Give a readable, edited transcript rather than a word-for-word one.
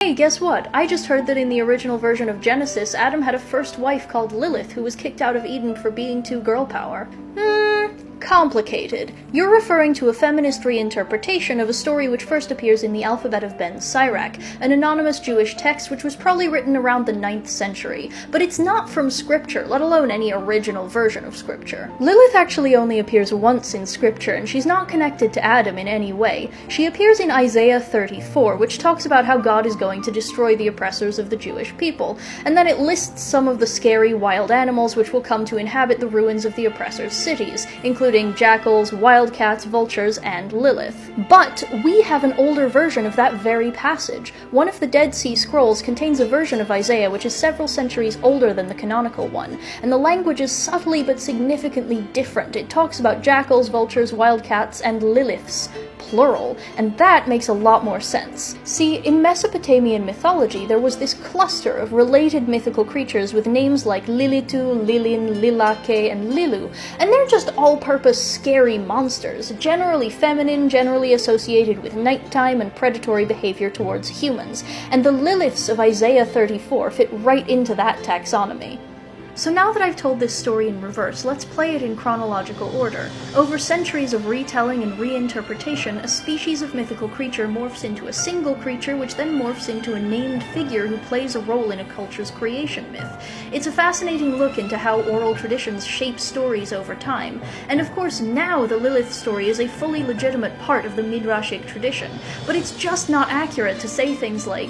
Hey, guess what? I just heard that in the original version of Genesis, Adam had a first wife called Lilith who was kicked out of Eden for being too girl power. Complicated. You're referring to a feminist reinterpretation of a story which first appears in the Alphabet of Ben Sirach, an anonymous Jewish text which was probably written around the 9th century, but it's not from scripture, let alone any original version of scripture. Lilith actually only appears once in scripture, and she's not connected to Adam in any way. She appears in Isaiah 34, which talks about how God is going to destroy the oppressors of the Jewish people, and then it lists some of the scary wild animals which will come to inhabit the ruins of the oppressors' cities, including jackals, wildcats, vultures, and Lilith. But we have an older version of that very passage. One of the Dead Sea Scrolls contains a version of Isaiah which is several centuries older than the canonical one, and the language is subtly but significantly different. It talks about jackals, vultures, wildcats, and Liliths, plural, and that makes a lot more sense. See, in Mesopotamian mythology, there was this cluster of related mythical creatures with names like Lilitu, Lilin, Lilake, and Lilu, and they're just all-purpose scary monsters, generally feminine, generally associated with nighttime and predatory behavior towards humans, and the Liliths of Isaiah 34 fit right into that taxonomy. So now that I've told this story in reverse, let's play it in chronological order. Over centuries of retelling and reinterpretation, a species of mythical creature morphs into a single creature, which then morphs into a named figure who plays a role in a culture's creation myth. It's a fascinating look into how oral traditions shape stories over time, and of course now the Lilith story is a fully legitimate part of the Midrashic tradition, but it's just not accurate to say things like,